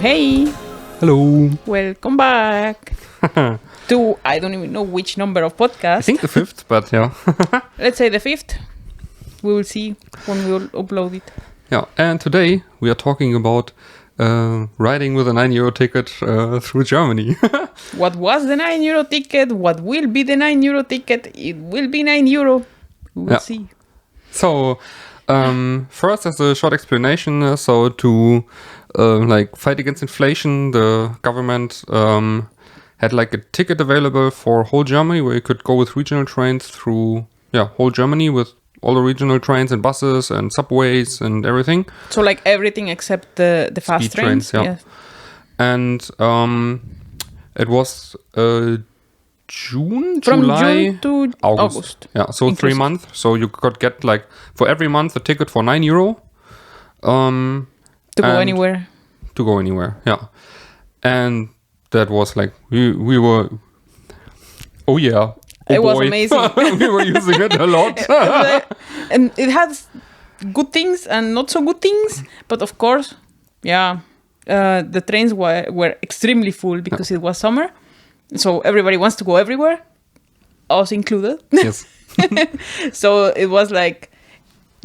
Hey, Hello. welcome back to, I don't even know which number of podcast. I think the 5th, but yeah. Let's say the 5th. We will see when we will upload it. Yeah, and today we are talking about riding with a €9 ticket through Germany. What was the €9 ticket? What will be the €9 ticket? It will be €9. We will see. So, first as a short explanation, so to fight against inflation, the government had like a ticket available for whole Germany where you could go with regional trains through whole Germany with all the regional trains and buses and subways and everything. So like everything except the fast Speed trains, yeah. Yes. And it was June, From July, June to August. Yeah, so Inclusive. 3 months. So you could get like for every month a ticket for €9. To go and anywhere. To go anywhere, yeah. And that was like we were. Oh yeah. Oh It was boy. amazing. We were using it a lot. And it has good things and not so good things, but of course, the trains were extremely full because it was summer, so everybody wants to go everywhere, us included. Yes. So it was like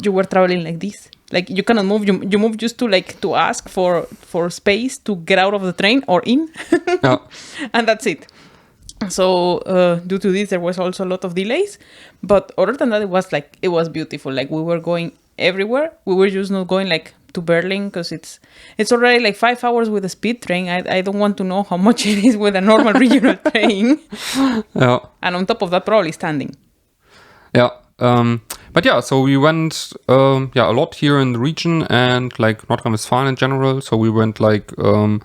you were traveling like this, like you cannot move. You move just to ask for space to get out of the train or in, Yeah. and that's it. So due to this, there was also a lot of delays, but other than that, it was beautiful. Like we were going everywhere. We were just not going like to Berlin because it's already like 5 hours with a speed train. I don't want to know how much it is with a normal regional train. Yeah. And on top of that, probably standing. Yeah. But yeah, so we went a lot here in the region and like North Rhine-Westphalia in general. So we went like to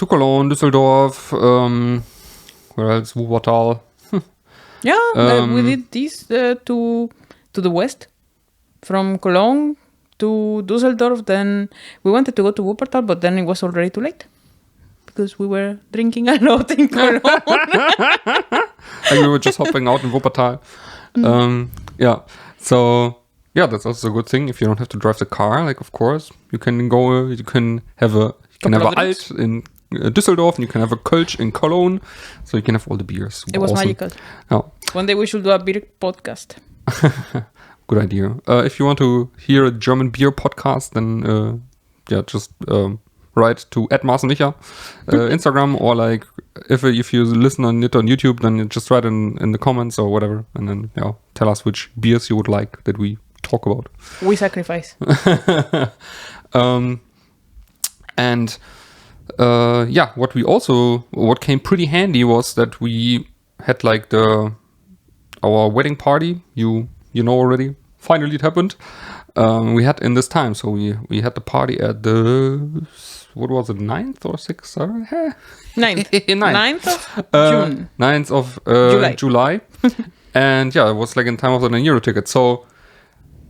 Cologne, Düsseldorf, where else? Wuppertal. We did this to the west, from Cologne to Düsseldorf. Then we wanted to go to Wuppertal, but then it was already too late because we were drinking a lot in Cologne. And we were just hopping out in Wuppertal. So yeah, that's also a good thing. If you don't have to drive the car, like of course you can go. You can have a Alt in Düsseldorf, and you can have a Kölsch in Cologne, so you can have all the beers. It was awesome. magical. Yeah. One day we should do a beer podcast. Good idea. If you want to hear a German beer podcast, then just write to @Marz&Micha Instagram, or like if you listen on it on YouTube, then you just write in the comments or whatever, and then tell us which beers you would like that we talk about. We sacrifice. And what came pretty handy was that we had like our wedding party. You know already. Finally, it happened. We had in this time, so we had the party at the 9th or 6th? 9th. 9th of June. 9th of July. And it was like in time of the €9 ticket. So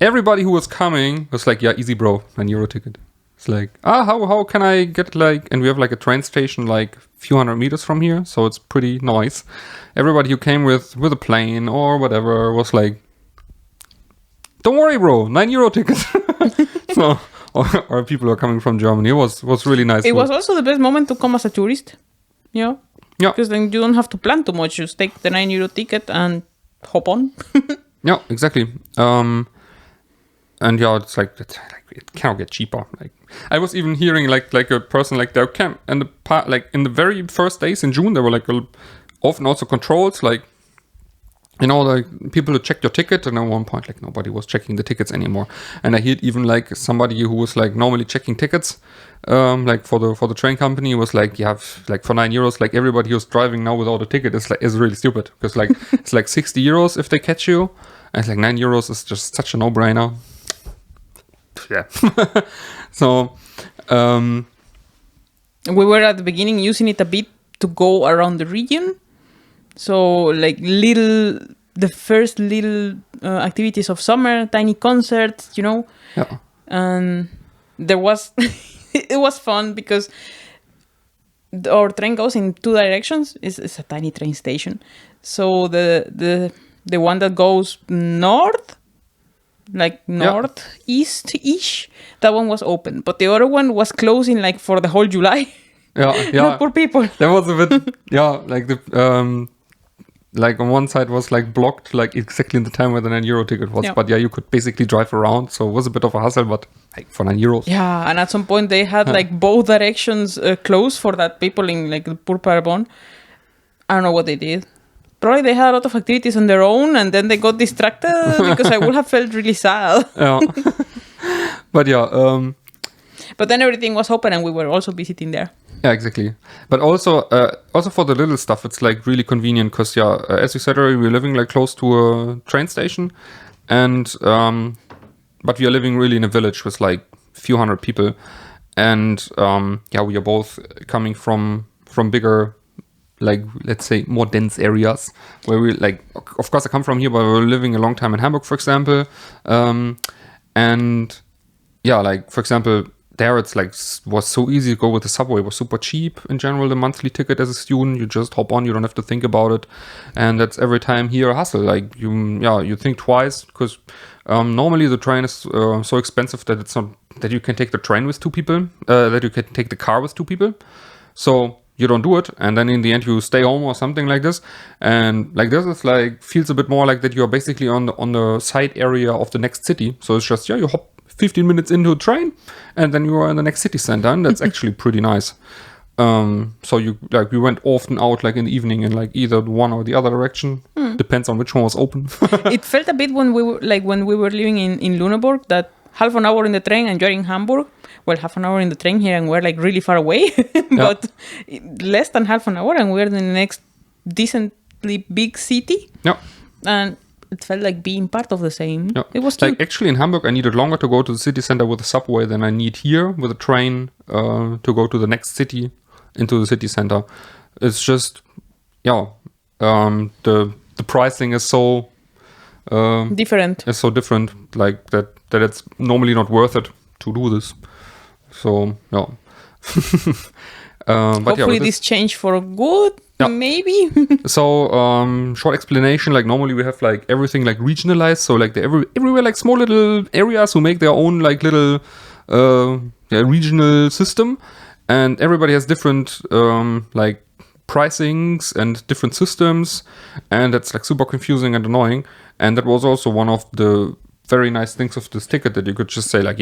everybody who was coming was like, easy bro, €9 ticket. It's like, how can I get like, and we have like a train station like a few hundred meters from here, so it's pretty nice. Everybody who came with a plane or whatever was like, don't worry bro, €9 ticket. So, or people who are coming from Germany. It was really nice. It was also the best moment to come as a tourist. Yeah. Because then you don't have to plan too much. Just take the €9 ticket and hop on. Yeah, exactly. And it's like it cannot get cheaper. Like I was even hearing like a person like there came and in the very first days in June there were like often also controls like like people who checked your ticket, and at one point like nobody was checking the tickets anymore. And I heard even like somebody who was like normally checking tickets like for the train company was like like for €9 like everybody who's driving now without a ticket is really stupid because like it's like €60 if they catch you, and it's like €9 is just such a no-brainer. Yeah. So we were at the beginning using it a bit to go around the region. So like the first little activities of summer, tiny concerts, Yeah. And there was, it was fun because our train goes in two directions. It's a tiny train station. So the one that goes north like northeast-ish. That one was open, but the other one was closing like for the whole July. Yeah. Poor people. That was a bit, like the, like on one side was like blocked, like exactly in the time where the €9 ticket was. Yeah. But yeah, you could basically drive around. So it was a bit of a hassle, but like for €9. Yeah, and at some point they had like both directions closed for that people in like the poor Parabon. I don't know what they did. Probably they had a lot of activities on their own and then they got distracted because I would have felt really sad. Yeah. But yeah. But then everything was open and we were also visiting there. Yeah, exactly. But also for the little stuff, it's like really convenient because as you said earlier, we're living like close to a train station, and but we are living really in a village with like a few hundred people, and we are both coming from bigger, like let's say more dense areas where we like. Of course, I come from here, but we were living a long time in Hamburg, for example, and yeah, like for example. There it's like was so easy to go with the subway. It was super cheap in general, the monthly ticket as a student. You just hop on, you don't have to think about it. And that's every time here a hassle. Like you think twice because normally the train is so expensive that it's not that you can take the train with two people, that you can take the car with two people. So you don't do it. And then in the end you stay home or something like this. And like this is like feels a bit more like that you're basically on the side area of the next city. So it's just, you hop 15 minutes into a train and then you are in the next city center, and that's actually pretty nice. So we went often out like in the evening in like either one or the other direction. Depends on which one was open. It felt a bit when we were living in Lüneburg that half an hour in the train and you're in Hamburg. Well, half an hour in the train here and we're like really far away, but less than half an hour and we're in the next decently big city. Yeah. And it felt like being part of the same. Yeah. It was cute. Like actually in Hamburg, I needed longer to go to the city center with the subway than I need here with a train to go to the next city into the city center. It's just, the pricing is so different. It's so different, like that it's normally not worth it to do this. So yeah. Hopefully this change for good. Yeah. Maybe. So short explanation, like normally we have like everything like regionalized, so like everywhere like small little areas who make their own like little regional system, and everybody has different like pricings and different systems, and that's like super confusing and annoying. And that was also one of the very nice things of this ticket, that you could just say like,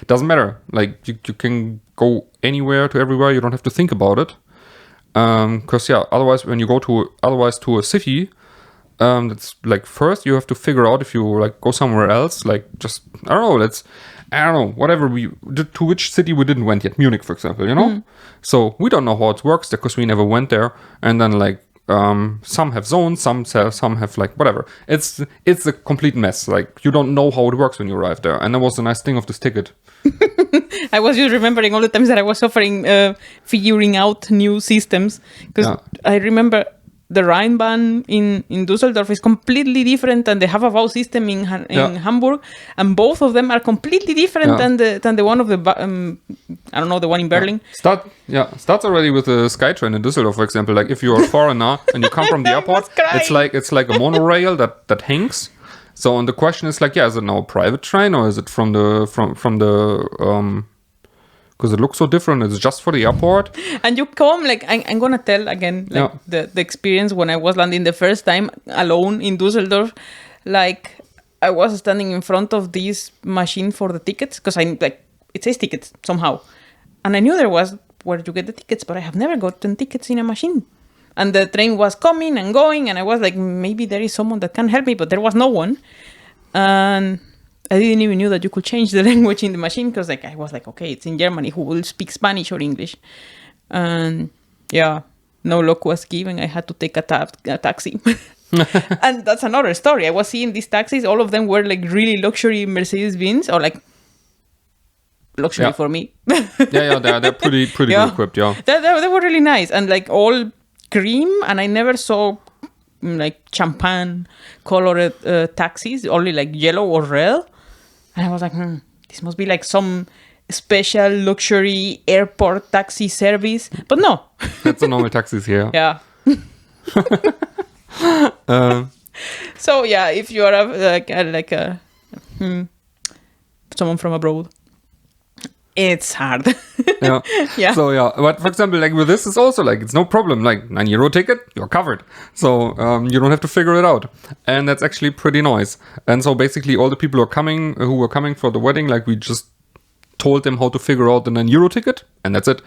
doesn't matter, like you can go anywhere to everywhere, you don't have to think about it. Because otherwise when you go to a city, that's like first you have to figure out if you like go somewhere else, like just I don't know whatever to which city we didn't went yet, Munich for example, so we don't know how it works there because we never went there. And then like some have zones, some have like whatever. It's a complete mess. Like you don't know how it works when you arrive there. And that was the nice thing of this ticket. I was just remembering all the times that I was suffering figuring out new systems, because I remember the Rheinbahn in Düsseldorf is completely different than the Haferbau system in Hamburg, and both of them are completely different than the one of the I don't know, the one in Berlin. Starts already with the SkyTrain in Düsseldorf, for example. Like if you're a foreigner and you come from the airport, it's like a monorail that hangs. So and the question is like, is it now a private train or is it from the because it looks so different. It's just for the airport. And you come, like, I'm going to tell again, like, the experience when I was landing the first time alone in Düsseldorf. Like, I was standing in front of this machine for the tickets, because it says tickets somehow. And I knew there was where you get the tickets, but I have never gotten tickets in a machine. And the train was coming and going, and I was like, maybe there is someone that can help me, but there was no one. And I didn't even know that you could change the language in the machine, because like I was like, okay, it's in Germany, who will speak Spanish or English? And no luck was given. I had to take a taxi. And that's another story. I was seeing these taxis, all of them were like really luxury Mercedes-Benz, or like luxury for me. They're pretty good equipped. They were really nice, and like all cream, and I never saw like champagne colored taxis, only like yellow or red. And I was like, this must be like some special luxury airport taxi service. But no. That's the normal taxis here. Yeah. So if you are like a someone from abroad. It's hard. Yeah. Yeah. So yeah, but for example, like with this, it's also like it's no problem. Like €9 ticket, you're covered. So you don't have to figure it out, and that's actually pretty nice. And so basically, all the people who were coming for the wedding, like we just told them how to figure out the €9 ticket, and that's it.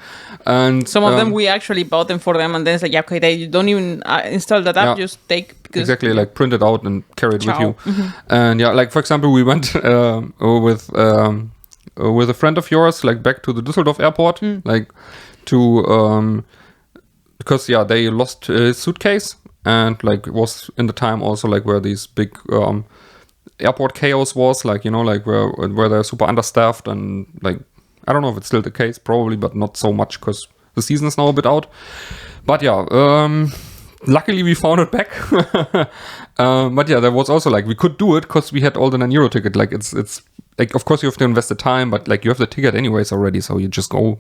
And some of them we actually bought them for them, and then it's like, yeah, okay, they don't even install that app, just take because exactly like print it out and carry it with you. Mm-hmm. And yeah, like for example, we went with a friend of yours, like back to the Düsseldorf airport, like to because they lost his suitcase, and like it was in the time also like where these big airport chaos was, like like where they're super understaffed, and like I don't know if it's still the case, probably, but not so much because the season is now a bit out. But luckily we found it back. But there was also like we could do it because we had all the €9 ticket. Like it's like, of course you have to invest the time, but like you have the ticket anyways already, so you just go.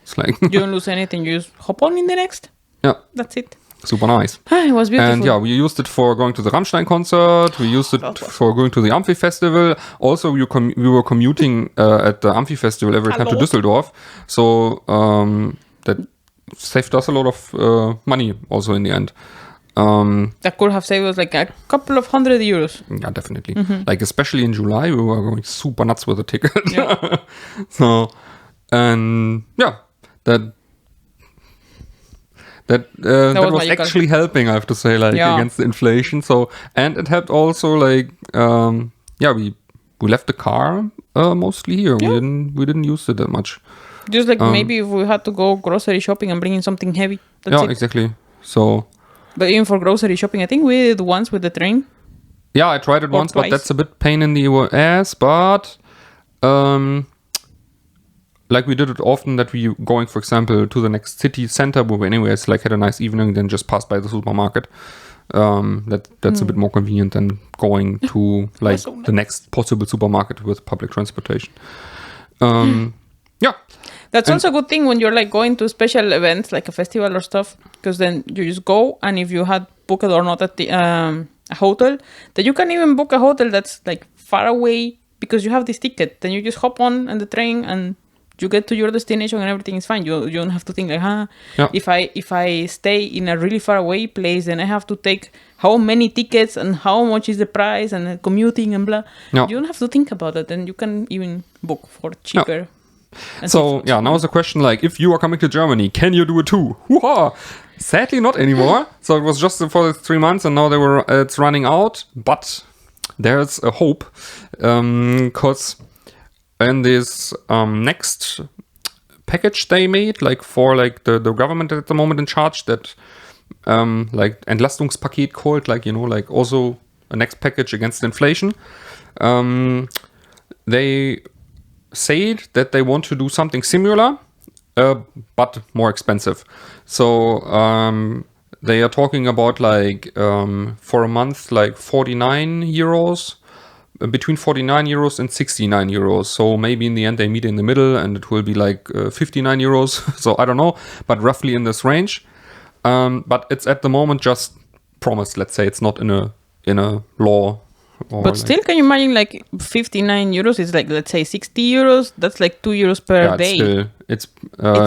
It's like you don't lose anything. You just hop on in the next. Yeah, that's it. Super nice. It was beautiful. And we used it for going to the Rammstein concert. We used it for going to the Amphi Festival. Also, we were commuting at the Amphi Festival every time to Düsseldorf. So that saved us a lot of money also in the end. That could have saved us like a couple of €100. Yeah, definitely. Like especially in July, we were going super nuts with the ticket. Yeah. So, and that was actually helping, I have to say, like against the inflation. So, and it helped also, like, we left the car mostly here. Yeah. We didn't use it that much. Just like maybe if we had to go grocery shopping and bring in something heavy. That's it. Exactly. So. But even for grocery shopping, I think we did once with the train. Yeah, I tried it once, but that's a bit pain in the ass. But like we did it often that we going, for example, to the next city center where we anyways like had a nice evening, then just passed by the supermarket. That's a bit more convenient than going to like the next possible supermarket with public transportation. Yeah. That's also a good thing when you're like going to special events like a festival or stuff, because then you just go, and if you had booked or not at the a hotel, then you can even book a hotel that's like far away because you have this ticket. Then you just hop on the train and you get to your destination and everything is fine. You don't have to think like, if I stay in a really far away place, then I have to take how many tickets and how much is the price and commuting and blah. You don't have to think about it, and you can even book for cheaper. So now is the question, like, if you are coming to Germany, can you do it too? Hoo-ha! Sadly not anymore. So it was just for the 3 months, and now it's running out. But there's a hope, because in this next package they made, like for like the government at the moment in charge, that like Entlastungspaket called, like like also a next package against inflation. They said that they want to do something similar, but more expensive. So they are talking about like for a month like €49, between €49 and €69. So maybe in the end they meet in the middle and it will be like €59. So I don't know, but roughly in this range. But it's at the moment just promised. Let's say it's not in a law. But still, can you imagine like €59 is like, let's say €60? That's like €2 per day. It's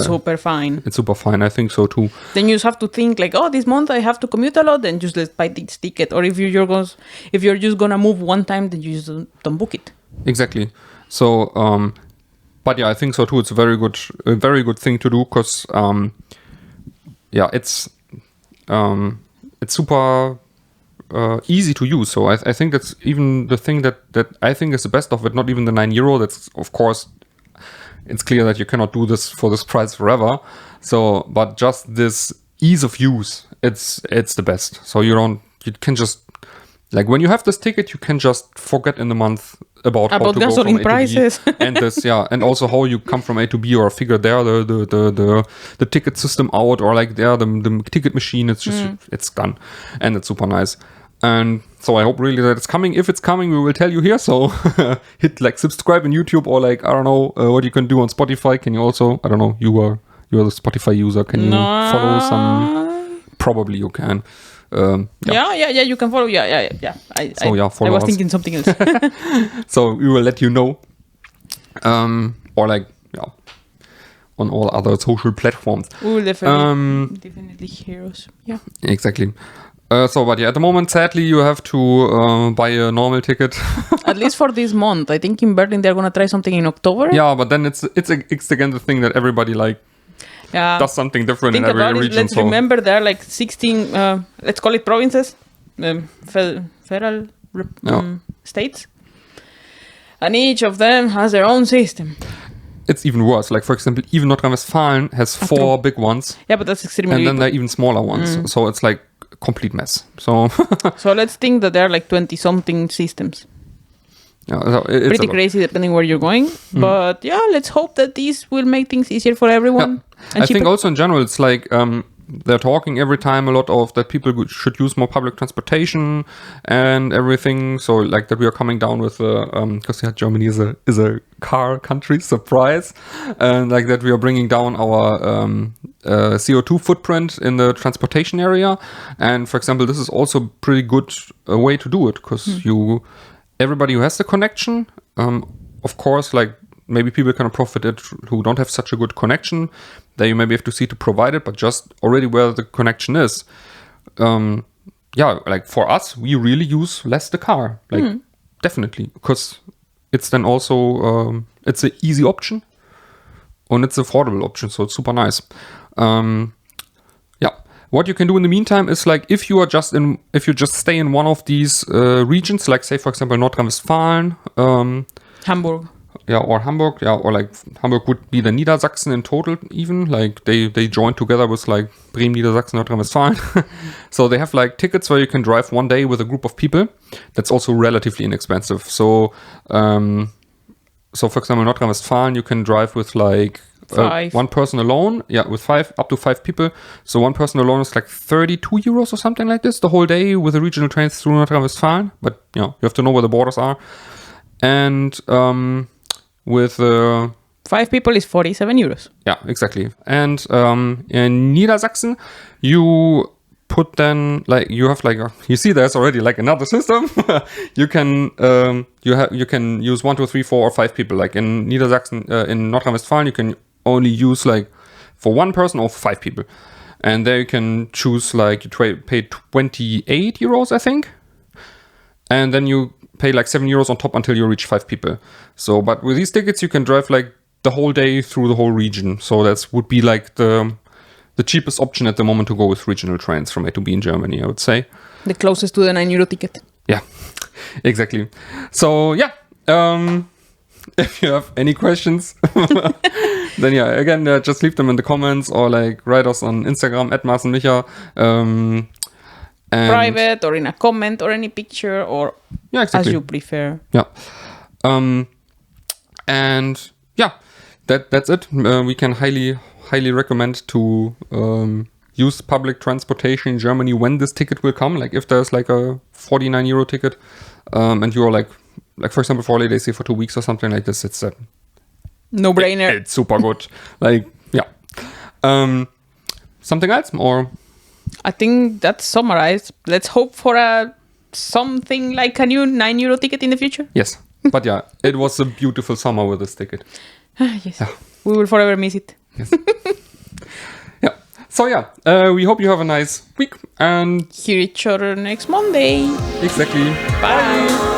super fine. It's super fine. I think so too. Then you just have to think like, oh, this month I have to commute a lot. Then just let's buy this ticket. Or if you're just gonna move one time, then you just don't book it. Exactly. So, but I think so too. It's a very good thing to do because, it's super. Easy to use. So I think that's even the thing that I think is the best of it. Not even the €9. That's, of course, it's clear that you cannot do this for this price forever. So, but just this ease of use, it's the best. So you can just, like, when you have this ticket, you can just forget in the month about how to go from A to prices. B. And this, and also how you come from A to B, or figure there the ticket system out, or like the ticket machine. It's just it's done, and it's super nice. And so I hope really that it's coming. If it's coming, we will tell you here. So hit like subscribe on YouTube, or like, I don't know what you can do on Spotify. Can you also, I don't know, you are the Spotify user. Can you follow some? Probably you can. Yeah, you can follow. Yeah. I follow was us. thinking something else. So we will let you know. Or like, on all other social platforms. We will definitely hear us. Yeah. Exactly. But at the moment, sadly, you have to buy a normal ticket. At least for this month. I think in Berlin they're gonna try something in October. Yeah, but then it's again the thing that everybody does something different in every region. Let's remember there are like 16, let's call it provinces, federal states, and each of them has their own system. It's even worse. Like, for example, even Nordrhein-Westfalen has 4 big ones. Yeah, but that's extremely And then big. there are even smaller ones. So it's like a complete mess. So so let's think that there are like 20-something systems. Yeah, so it's pretty crazy depending where you're going. But yeah, let's hope that these will make things easier for everyone. I think also in general, it's like they're talking every time a lot of that people should use more public transportation and everything. So like that we are coming down with because Germany is a car country, surprise, and like that we are bringing down our CO2 footprint in the transportation area. And for example, this is also a pretty good way to do it because everybody who has the connection, of course, like maybe people can profit it who don't have such a good connection. They you maybe have to see to provide it, but just already where the connection is. Like for us, we really use less the car, like definitely, because it's then also it's an easy option and it's an affordable option, so it's super nice. What you can do in the meantime is like if you just stay in one of these regions, like say for example Nordrhein-Westfalen, Hamburg. Or Hamburg, or like Hamburg would be the Niedersachsen in total even, like they joined together with like Bremen, Niedersachsen, Nordrhein-Westfalen. So they have like tickets where you can drive one day with a group of people. That's also relatively inexpensive. So for example, Nordrhein-Westfalen, you can drive with like one person alone, with up to 5 people. So one person alone is like 32 euros or something like this the whole day with the regional trains through Nordrhein-Westfalen. But you have to know where the borders are. And with 5 people is 47 euros. Yeah, exactly. And in Niedersachsen, you put then like you have like you see there's already like another system. You can you can use 1, 2, 3, 4, or 5 people. Like in Niedersachsen, in Nordrhein-Westfalen, you can only use like for 1 person or 5 people, and there you can choose like you pay 28 euros, I think, and then you pay like 7 euros on top until you reach 5 people. So, but with these tickets, you can drive like the whole day through the whole region. So that would be like the cheapest option at the moment to go with regional trains from A to B in Germany, I would say. The closest to the 9 euro ticket. Yeah, exactly. So yeah, if you have any questions, then again, just leave them in the comments or like write us on Instagram at Marz&Micha. Private or in a comment or any picture or exactly. as you prefer. Yeah. And yeah, that's it. We can highly recommend to use public transportation in Germany when this ticket will come. Like if there's like a 49 euro ticket, and you're like for example for holidays here for 2 weeks or something like this, it's a no-brainer. It's super good. Like something else or? I think that's summarized. Let's hope for something like a new 9 euro ticket in the future. Yes. But it was a beautiful summer with this ticket. Yes. Yeah. We will forever miss it. Yes. So we hope you have a nice week and hear each other next Monday. Exactly. Bye.